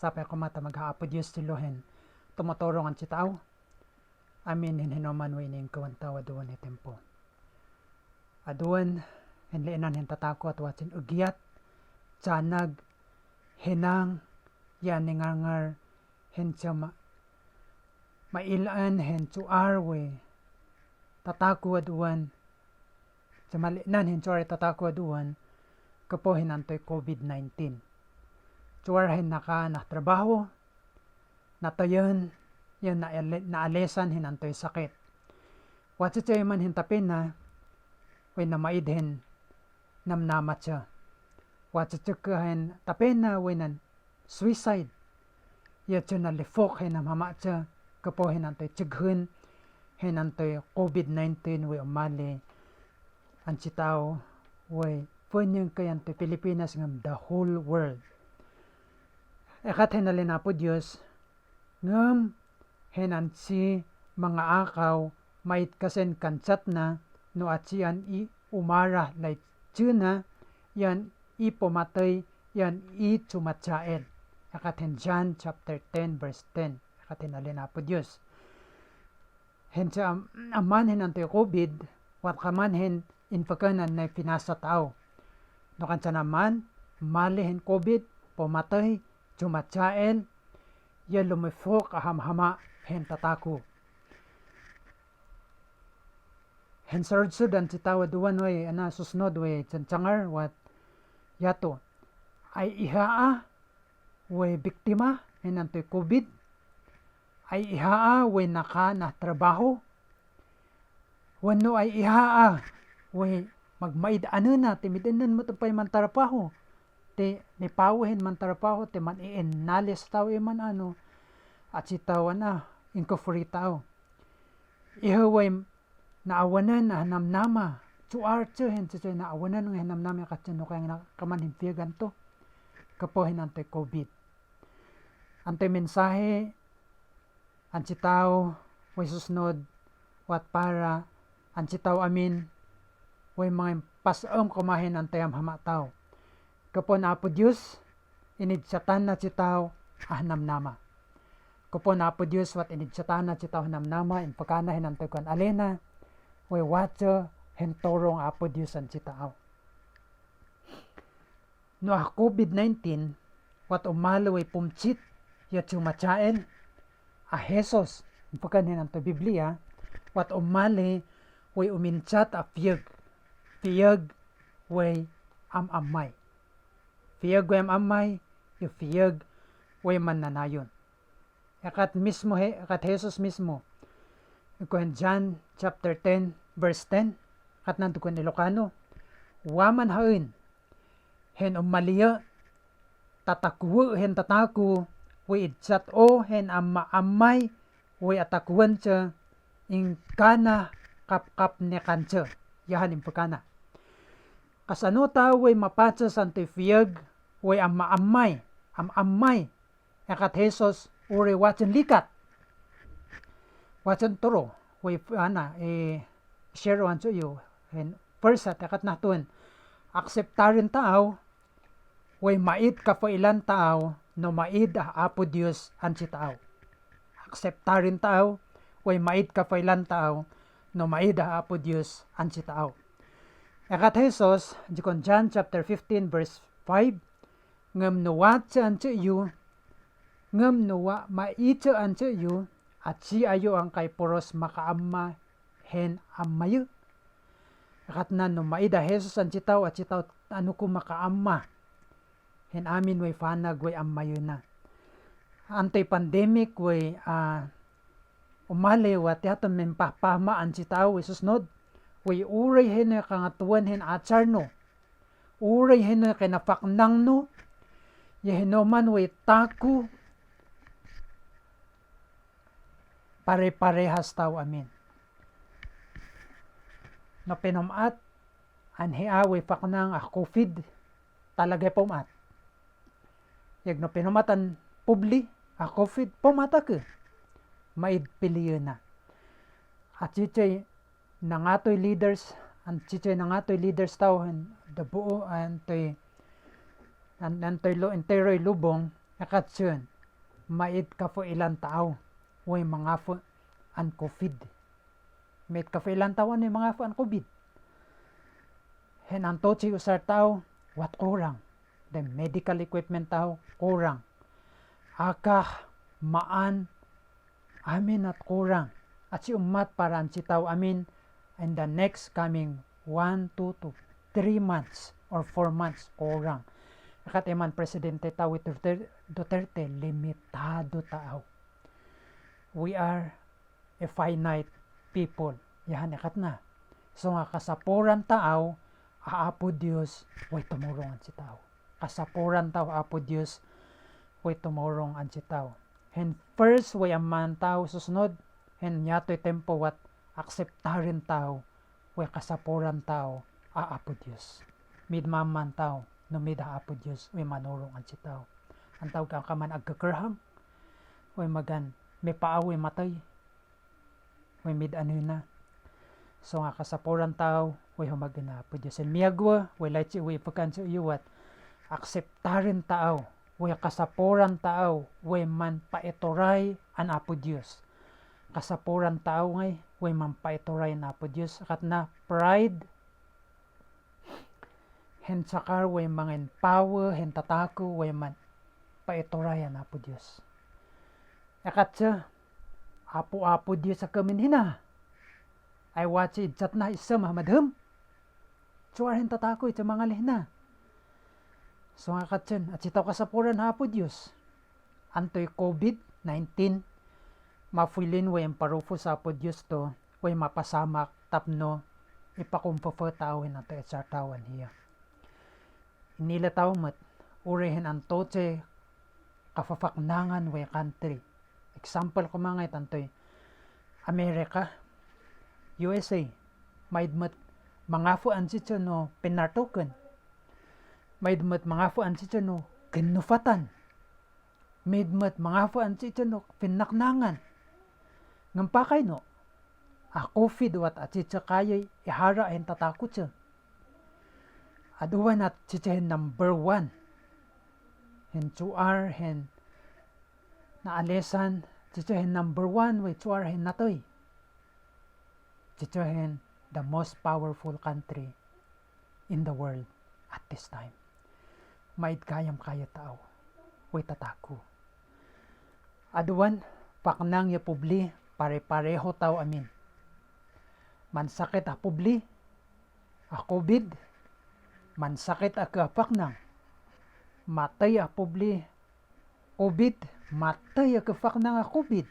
sapay kumata maghaapod Diyos tilohen tumotorong ang chitaw. Amin hinhinoman wining kawantaw aduan itempo. Aduan hinliinan hintatako at watsin ugyat, Chamag, hinang, yan ningangar, hensya mailaan, hensya arwe, tatako aduan, sa maliinan hensya tatako aduan, kapo hinantoy COVID-19. Tsuwarhin naka trabaho, natayon, yan naalesan hinantoy sakit. Watsitsay man hintapin na, way na maidhin, namnamat siya. Watsitsikahin tapin na way na suicide. Yat siya nalifok hinamhamat siya, kapo hinantoy tsighun, hinantoy COVID-19 way umali. Ang sitaw, way punyang kayantoy Pilipinas ngam the whole world. Ekat hinalin na po Diyos, ngam hinansi mga akaw, mait kasen kansat na, no at siyan umara lay tsuna, yan ipumatay, yan itsumatsael. Ekat hin John chapter 10 verse 10. Ekat hinalin na po Diyos. Hensya aman hinantoy COVID, wat kaman hin infakanan na pinasa tao. No kansa naman, mali hin COVID, pumatay, tsumatsael, yan lumifok ahamhama hen tatako. Hen sardsud ang sitawa duwan way susnod way tsangar wat yato ay ihaa way biktima hen antoy COVID, ay ihaa way naka na trabaho, wano ay ihaa way magmaid ano na timidinan mo tapay man trabaho, te nipawahin man trabaho, te man iinalis tao man ano, at si tao na inkofuri tao. Ihaway naawanan na hanamnama, tsuar tsuhin tsuhin naawanan ng hanamnama katsino kaya kaman himpiagan to, kapohin antoy COVID. Antoy mensahe, ang si tao, way susnod, wat para, ang si tao amin, way mga pasam kumahin antoy amhama tao. Kapon apo Diyos, inidsatan na si tao ahnamnama. Kapon apo Diyos, wat inidsatan na si tao ahnamnama, impakana hinantoy kan alena, way watsa, hentorong apo Diyos ang si tao. No COVID-19, wat umalo way pumchit, yat sumatsael, Jesus, impakana hinantoy Biblia, wat umali, way uminsat a fiyag, way Ammay. Fiyag way Ammay, yung fiyag way mananayon. Akat Jesus mismo, ikuhan John chapter 10 verse 10, kat nantukon Ilocano, waman hain, hen umaliya, tatakwo hen tataku, way idsat o hen Ammay, way atakuan siya, ing kana kap ne kansa, yahan impakana. Kasano ta way mapatsa santi fiyag, way Ammay, akat Jesus, uri watson likat, watson turo, way share one to you, and first at akat natun, akseptarin tao, way mait kapailan tao, no mait apo Diyos ang si tao. Akseptarin tao, way mait kapailan tao, no mait apo Diyos ang si tao. Akat Jesus, jikon John chapter 15 verse 5, ngam nuwat sa anse yu, ngam nuwa maitsa anse yu, at si ayo ang kay poros makaamma hen ammayo. Akat na no maida Jesus ang sitaw at sitaw ano ko makaamma, hen amin way fanag way ammayo na. Antay pandemic way umali wat yaton men papama ang sitaw way susnod, way uray hen kangatuan hen atsarno, uray hen kinapaknang no, yehinoman way taku, pare-parehas tao amin. No pinumat, anhia way paknang COVID, talagay pumat. Yag no pinumatan publi, COVID, pumata ka. Maid piliyo na. At chichay, nangatoy leaders, ang chichay nangatoy leaders tao, dabuo, antoy enteroy lubong, akatsyon, mait ka po ilang tao, way mga po ang COVID. Mait ka po ilang tao, ano mga po ang COVID. Hen ang tochi usar tao, wat kurang. The medical equipment tao, kurang. Akah, maan, amin at kurang. At si umat parang si tao amin in the next coming 1, 2 to 3 months or 4 months, kurang. Akat eman Presidente tao Duterte, limitado tao. We are a finite people. Yahan akat na. So nga kasapuran tao, aapo Diyos, way tumurong ang si tao. Kasapuran tao, aapo Diyos, way tumurong ang si tao. And first, way aman tao susunod, and yato'y tempo wat akseptarin tao, way kasapuran tao, aapo Diyos. Midmaman tao, no mid aapo Diyos, way manurong ang si tao. Ang tao ka man agkakerhang, way magan, may paawi matay, way mid ano na. So nga kasapuran tao, way humagana po Diyos. And miyagwa, way laitsi, way pagkansi uyuwat, akseptarin tao, way kasapuran tao, way man paitoray an apo Diyos. Kasapuran tao ngay, way man paitoray an apo Diyos. Akat na pride, hen sakar, way mangin power, hen tatako, way man paitoray an apo Diyos. Akat sa, apo-apo Diyos sa kamin hina. Ay watsi idsat na isa mahamadham. Suwar hen tatako ito mga lihna. So nga katsin, at sitaw kasapuran hapo Diyos. Antoy COVID-19, mafilin way parufo sa hapo Diyos to, way mapasamak, tapno, ipakumpupo tawin ato itsar tawan hiya. Inila tao mat, urihin ang toche, kafafaknangan way country. Example ko mga itantoy, Amerika, USA, maidmat mga fuan si no pinartoken. Maidmat mga fuan si no kinufatan. Maidmat mga fuan si no pinaknangan. Ngampakay no, a COVID wat at si kayay ihara hen tatakot siya. Aduan at si number 1. Hen chuar hen naalesan si number 1 way chuar hen natoy. Chichahen, the most powerful country in the world at this time. Maid kayam kaya tao, way tatako. Aduan, paknang ya publi, pare-pareho tao amin. Mansakit a publi, a COVID, mansakit a kapaknang. Matay a publi, COVID, matay a kapaknang a COVID.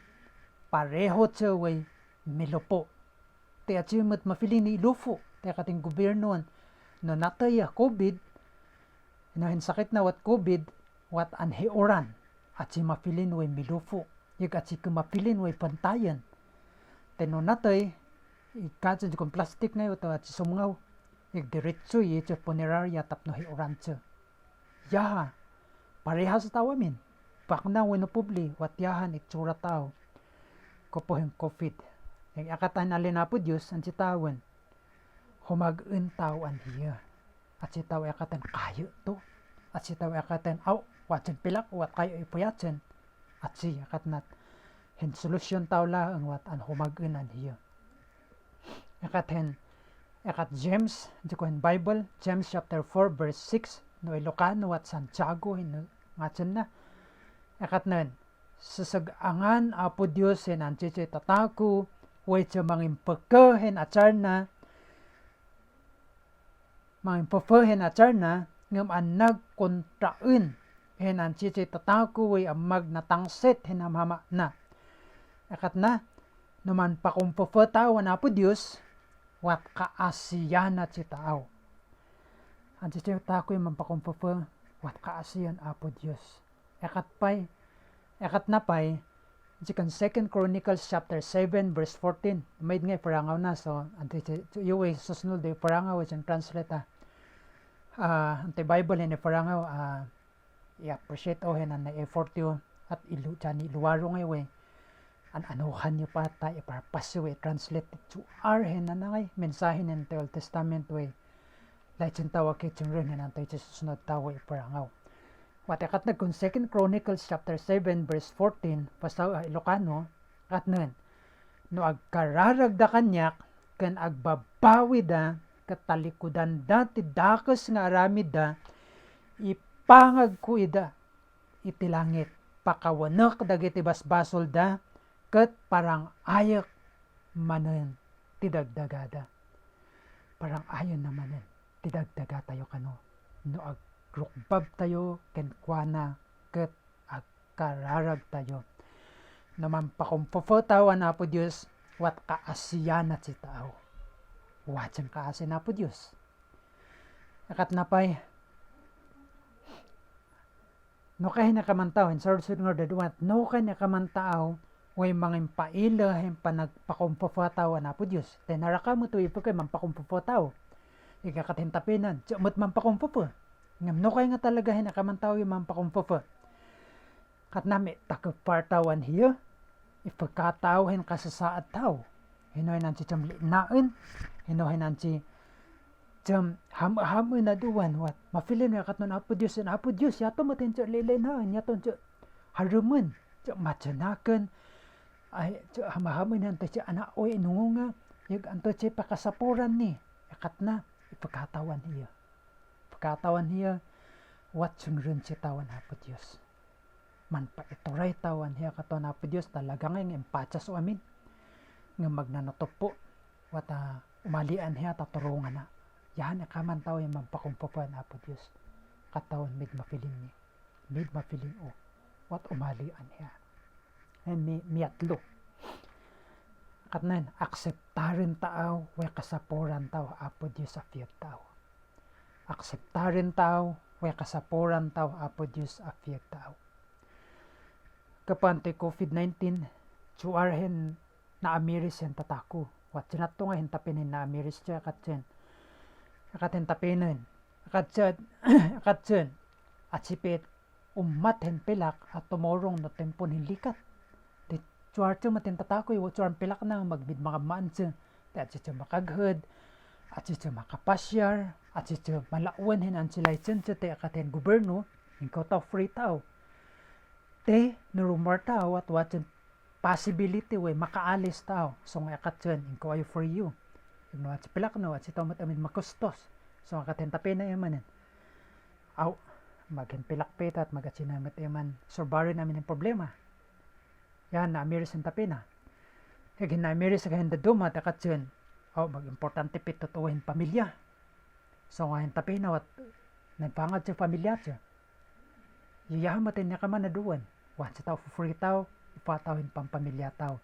Pareho siya way milupo. Te achimat mafili ni ilufo, te kating gobyerno no natay COVID, inahin sakit na wat COVID, wat anheoran, at si mafilin way milufo, yag at si kumapilin way pantayan. Te no natay, ikatsin kong plastic na ito at si sumungaw, yag diretso yi, sa punerarya tap no heoran siya. Yaha, pareha sa tawamin, pakna way no publi, wat yahan itsura tao, kupohin COVID. Yung akatan alin na po Diyos, ang sitawan, humag-un tao ang hiya. At sitaw akatan, kayo to. At sitaw akatan, watsin pilak, wat kayo ipuyatsin. At si akatnat, hin solusyon tao lang, wat ang humag-un ang hiya. Akatan, akat James, di ko Bible, James chapter 4 verse 6, no Ilocano at Santiago, ngatsin na. Akat nun, sasagangan apo Diyos, hin ang chichi tatako, way siya mangimpakahin atsar na, ngam ang nagkontraun, hen ang chichi tatako, way amag natangset, hen amhama na. Akat na, naman pakumpapatawa na po Diyos, wat kaasiyan at si tao. Ang chichi tatako yung mampakumpapa, wat kaasiyan apo Diyos. Akat na pa'y, Second 2 Chronicles chapter 7 verse 14. Maid nga parangaw na, so ante yuwi susunod de parangaw ang translate ante Bible ni parangaw i-appreciate hen na effort yo at tani luwaro nga we an anuhan yo pa ta iparpas yo translate to our hen na ngay mensahe ng Old Testament we like tawag kay chungren hen ante susunod tawo iparangaw. Watakat na kung 2 Chronicles chapter 7 verse 14 basta Ilocano at nun no agkararag da kanyak kan agbabawi da katalikudan da ti dakes nga aramid da ipangag ko ida iti langit pakawanek dagiti basbasol da ket parang ayak manen ti dagdagada parang ayon na manen ti dagdaga tayo kano no agrukbab tayo ken kuana ket agkararag tayo naman pakumpufo tawa na po Diyos wat kaasiyan at si tao watsan kaasi na po Diyos akat napay no kay nakamantaw en sordsud nga daduat no kay nakamantaw way mangin paila hen panagpakumpufo tawa na po Diyos tenaraka mo to ipo kay mampakumpufo taw ikakatintapinan tsamot mampakumpufo ngam no kay nga talaga hen nakamantaw yung mampakumpufo kat nami takagpartawan hiyo ipagkatao hen kasasaad tao hinoy nan si chamli naen hinoy nan si jam ham na duwan wat mafilin nga katnon apo Dios yato matin cha lilay naen yato cha harumen cha machanaken ay cha hamahamen nan cha ana oy nungunga yag anto cha pakasapuran ni akat na ipagkatawan hiya wat sungren si tawan apo Dios man pa ituray tawan hiya kato na po Diyos talaga nga yung empatsas o amin nga magnanatopo wata umalian hiya taturungan na yan akaman tao yung mampakumpupan na po Diyos katawan mid mapiling o wat umalian hiya and miyatlo kat nan akseptarin tao way kasapuran tao apo Diyos sa fiyag tao akseptarin tao way kasapuran tao apo Diyos sa fiyag tao kapante COVID-19 chuarhen na amiris hen tataku wat sinato nga hentapinin na amiris siya katsen akatentapinin akatsen at sipit umat hen pilak at tumorong na tempon hinlikat di chuarte matin tataku iwo chuarang pilak na magbid mga maanse at siya makaghod at siya makapasyar at siya malawan hen ang silay siya te akaten gobyerno ingkaw tao free tao te nurumar tao at watson possibility way makaalis tao so nga akatsen inko ay for you no at pilak no at sitaw amin makustos so akatentapin na yaman aw magin pilak peta at magatsinamat yaman surbarin namin ang problema yan na amiris ang tapina higin na amiris ang hindaduma at akatsen aw mag-importante pito tuwahin pamilya so nga hintapina at nagpangad sa pamilya siya yayamatin niya ka man na duwan wat sa tao free tao ipatawin pang pamilya tao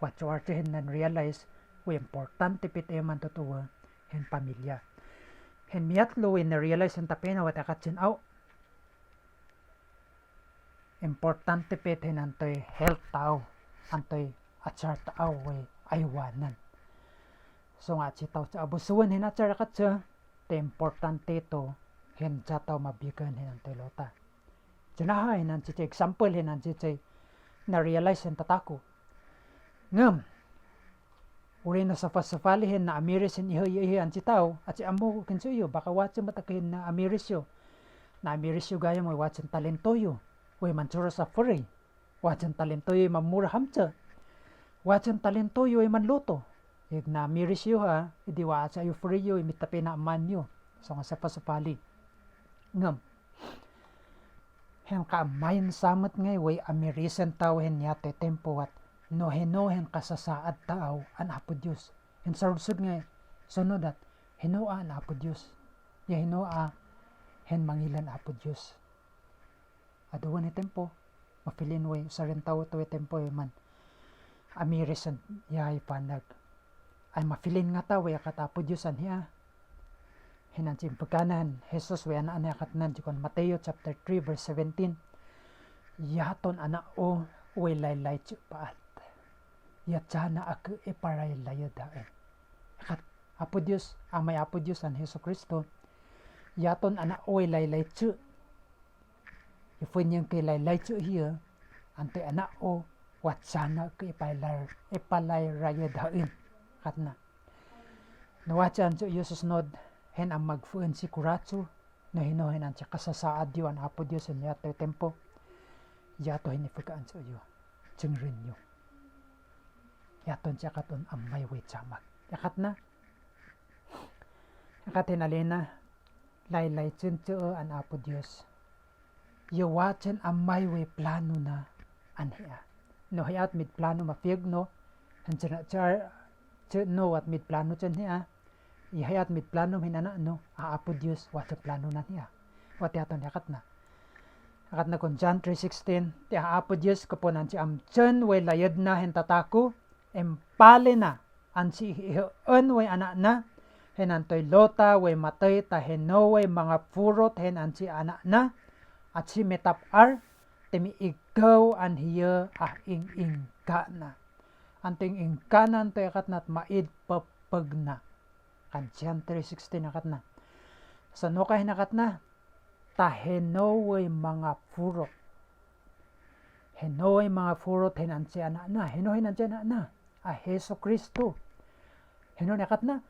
what you are to nan realize we importante pit man tutuwa hen pamilya hen miyatlo in na realize ang tapena wat akatsin aw importante pit hen antoy health tao antoy achar tao we aywanan so nga si tao sa abusuan hen achar akatsa te importante to hen sa tao mabigan hen antoy lota janahay nan si example nan si na realize en tatako ngam uri na sa fasafalihin na amiris en ihi an si tao at si amo kinsuyo baka watson matakin na amiris yo gaya mo watson talentoyo way mansura sa free watson talentoyo mamura hamcha watson talentoyo ay manluto ig na amiris yo ha idi watsa yo free yo imitapi na aman yo so nga sa fasafali ngam hen ka mayin samat ngay way amirisan tao hen yate tempo at no hen kasasaad tao an apo Dios hen sarsud ngay sunod at hinoa an apo Dios ya hinoa hen mangilan apo Dios aduan ni tempo mapilin way sa rin tao to tempo man amirisan yay panag ay mapilin nga tao way akatapo Dios an hiya hinansin pagkanan Jesus way ana katnan jikon Mateo chapter 3 verse 17 yaton ana o way laylay paat yatsana ak iparay layadaen kat apo Dios ang may apo Dios an Hesus Kristo yaton ana o way laylay chu ifun kay laylay chu hiya ante ana o watsana ak ipalay rayadaen katna nawachan chu Jesus nod hen ang magfuan si kuratso no hinohin ang kasasaad yu an Apo Dios en yato tempo yato hinifukaan sa iyo chengrin yu yaton katon Ammay we Chamag yakat na yakatin alena laylay chencho an Apo Dios yawachen Ammay we plano na anhia no hayat mit plano mafieg no hanchana char no at mit plano chen hia ihayat mit plano hinana no Apo Dios wacha plano na niya wat yaton yakat na kon John 3:16 ti Apo Dios kaponan si amchen we layad na hen tatako empale na an si hion we anak na hen antoy lota we matay ta heno we mga purot hen an si anak na at si metapar temi ikaw an hiya ing ka na anting ingkanan to yakat na at maid papag na kan John 3:16 yakat na sa no kay nakat na ta henoy mga furot henoy mga furot henan si anak na henoy nan si anak na Heso Kristo henoy nakat na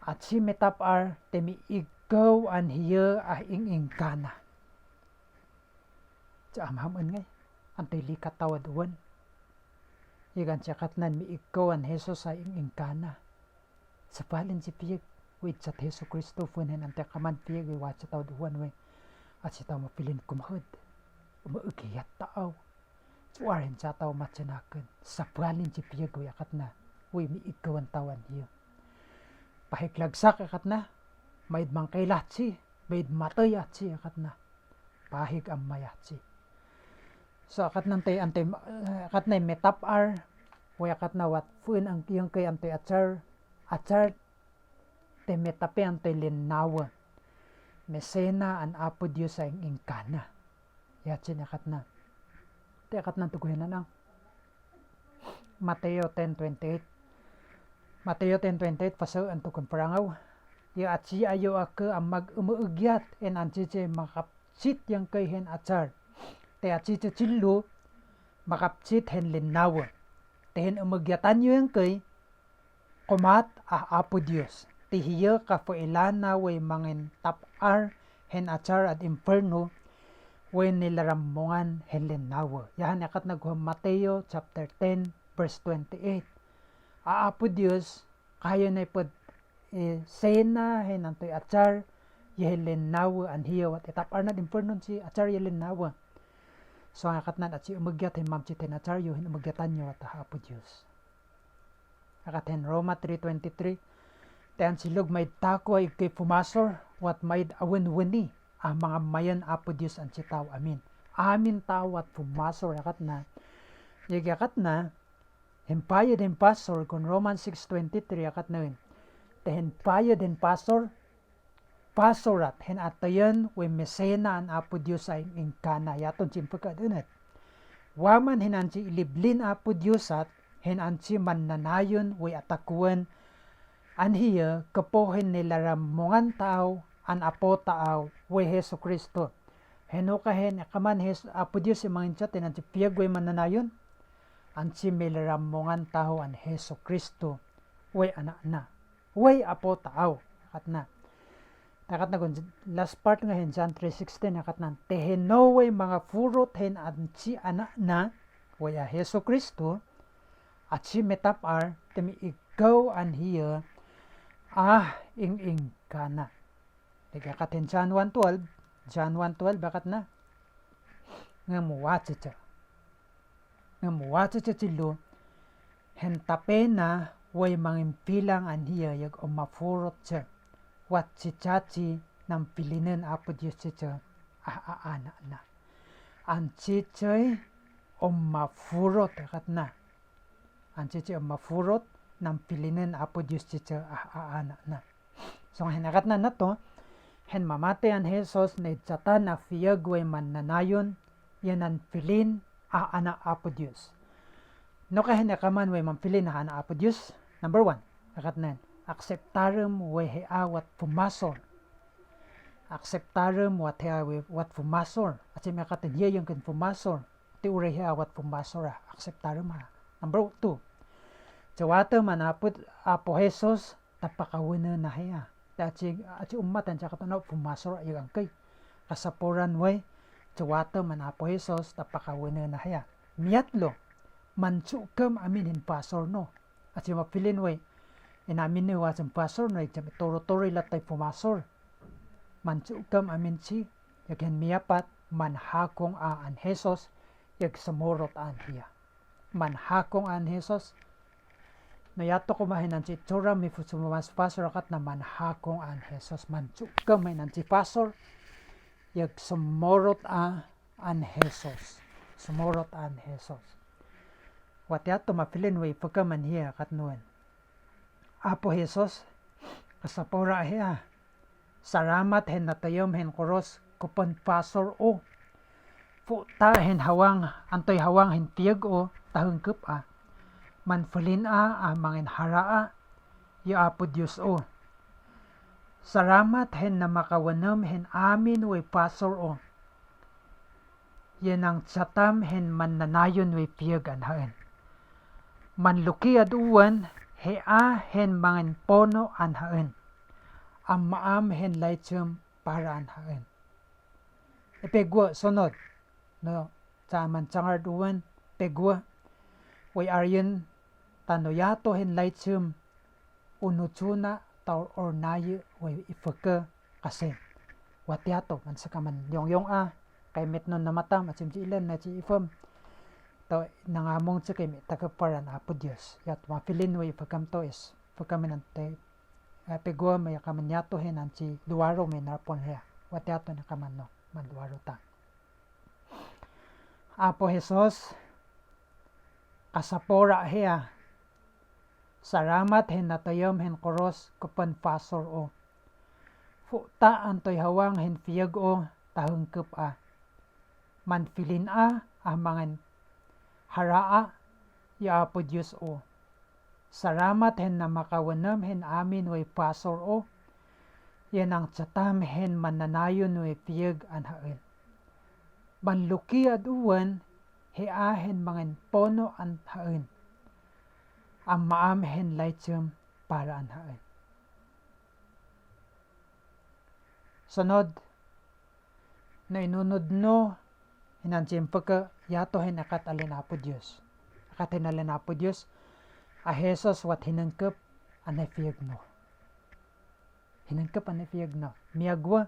at si metapar temi ikaw an hiya ing kana sa amhaman ngay antay likat tawad uwan ikan siyakat nan mi ikaw an Heso sa ing kana sa palin si piyag wait sa Heso Kristo funen antay kaman piyag wait sa tawad uwan we at si tao mapilin kumahod umaugiyat tao suwarin sa tao matsanakan sa palin si piyag yakat na we mi ikaw an tawan hiyo pahiklagsak yakat na maid mangkailat si maid matayat si yakat na pahig Ammayat si so akat nantay antay akat na metapar o akat na wat fun ang kiyang kay antay achar te metape antay linawa mesena an Apo Dios sa ingkana yatsin akat na te akat na tuguhin na lang Mateo 10:28 pasaw ang tukon parangaw ya at si ayo ako ang mag-umuugyat en anchiche makapsit yang kay hen achar te achiche chillo makapsit hen linawa te hen umugyatan yu yang kay kumat Apo Dios ti hiya kafuilana way mangin tapar hen achar at inferno way nilaramongan hen linawa yahan yakat naghuam Mateo chapter 10 verse 28 Apo Dios kaya na ipod sena hen antoy achar yehen linawa an hiya wat itapar na inferno si achar yehen linawa so akat na at si umugyat hen mamchit hen achar yu hen umugyatan yu at Apo Dios akat hen Roma 3:23 tayan silog may tako ay kay pumasor wat may awen-weni ang mga mayan Apo Dios ang sitaw amin tao at pumasor akat na yagat na hempaya den pastor kon Romans 6:23 akat na yun tehen paya den pastorat hen atayan we mesena an Apo Dios ay ingkana yaton simpaka dunat waman hen ansi iliblin Apo Dios at hen ansi mannanayon we atakuan an hiya kapohen nilaramongan tao an apo tao we Heso Kristo heno kahen kaman Apo Dios imangin chat hen ansi piyag we mannanayon ansi milaramongan tao an Heso Kristo we anak na way apo tao at na takat na kun last part nga hen John 3:16 akat na teheno way mga furot hen ansi anak na way Heso Kristo at si metapar temi ikaw an hiya ing kana ikakat hen John 1:12 bakat na nga muwatsa chilo hen tapena way mangimpilang an hiya yag umafurot siya wat si chachi ng pilinin Apo Dios siya aana na an chichay umafurot akat na an chichay umafurot ng pilinin Apo Dios siya aana na so hinakat na nato hen mamate an Jesus na itsatan na fiyag way mannanayon yan an pilin aana Apo Dios no kahin nakaman way mampilin na aana Apo Dios number 1 akat na acceptarem way heawat pumasor acceptarem wat pumasor at si makatin hiya yung kan pumasor ti uray heawat pumasor acceptarem number 2 Jawata manaput Apo Jesus tapakawina na hiya at si umatan siya katanaw pumasor ayang kay kasapuran way tsuwata man Apo Jesus tapakawena na haya miyatlo mansukam amin hin pasor no at si mapilin way inamin ni wasang pasor no jam toro-toro latay pumasor mansukam amin si yagen miyapat manhakong aan Jesus yag samorot an hiya manhakong an Jesus no yato ko mahinan si tsura mi fusumamas pasor akat na manhakong an Jesus mansukam mahinan si pasor yag sumorot an Jesus sumorot an Jesus wat yato mapilin way pagkaman hiya kat nuan Apo Jesus kasapora hiya saramat hen natayom hen koros kupon pasor o ta hen hawang antoy hawang hen piyag o tahengkep manfulin mangin haraa ya Apo Dios o saramat hen na makawanam hen amin way pasor o yan ang tsatam hen mananayon way piyag anhaen manluki aduan hen mangin pono anhaen ang maam hen laitsum para anhaen ipegwa sunod no saman sangar duwan pegwa way aryan tanoyato hen laitsum unutsuna taur ornaye way ifaka kasi watyato man sakaman yong kay metnon na matam at simjilan na si ifam to nangamong sa kay tagaparan Apo Dios yat mapilin way pagkamto is pagkaminante pegwa may kamanyato hen an si duwaro may narpon hiya watyato na kaman no manduwaro ta Apo Jesus kasapora hiya saramat hen natayom hen koros kupan pasor o futa antoy hawang hen piyag o tahengkep manfilin mangan haraa ya Apo Dios o saramat hen na makawanam hen amin way pasor o yan ang tsatam hen mananayon way piyag anhaen banluki aduan hen mangan pono anhaen ang maam hen laitsum para anhaen sunod na inunod no hinansimpa ka yato hen akat alin Apo Dios akat hen alin Apo Dios Jesus wat hinangkep anay piyag no hinangkep anay piyag no miyagwa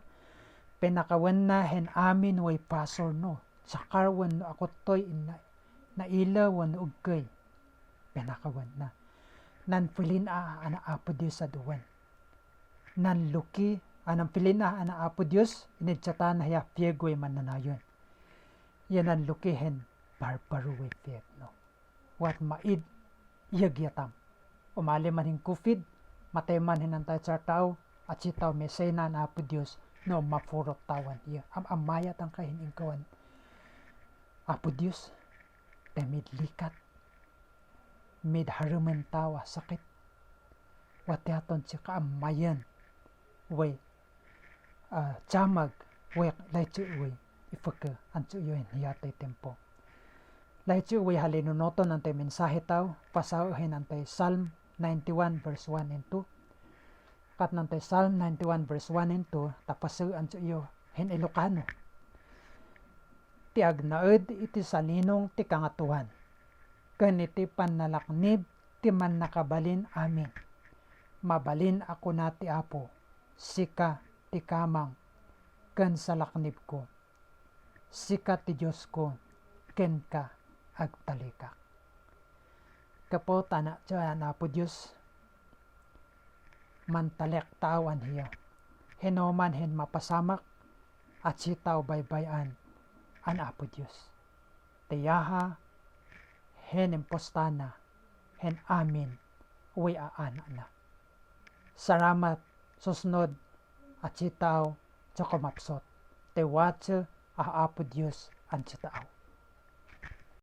penakawan na hen amin way pasor no sakarwan no ako toy na ilawan ugkay penakawan na nanpilin ana Apo Dios sa duwan nanluki anang pilin ana Apo Dios inidtsata na hiya piyag way mananayon yan ang lukihen barbaro way piyag no wat maid yagyatam umali man hin COVID matay man hinantay sa tao at si tao mesena na Apo Dios no mafurot tawan iya amayat ang kahin ingkawan Apo Dios temid likat mid harumen tawa sakit watyaton si kaamayan way chamag way laitsu way ifaka ansu yun hiyatay tempo laitsu way halinunoton antay mensahe tao pasahin antay Psalm 91 verse 1 and 2 kat nantay Psalm 91 verse 1 and 2 tapasu ansu iyo hen Ilocano ti agnaed iti salinong ti kangatuhan ken iti panalaknib ti man nakabalin amin mabalin ako na ti Apo sika ti kamang ken salaknib ko sika ti Dios ko ken ka agtalikak kapo tana tiyan Apo Dios mantalek tawan hiya henoman hen mapasamak at sitaw baybayan an Apo Dios tiyaha hen impostana hen amin way aana na salamat susnod at sitaw sa kumapsot tiwatsa Apo Dios an sitaaw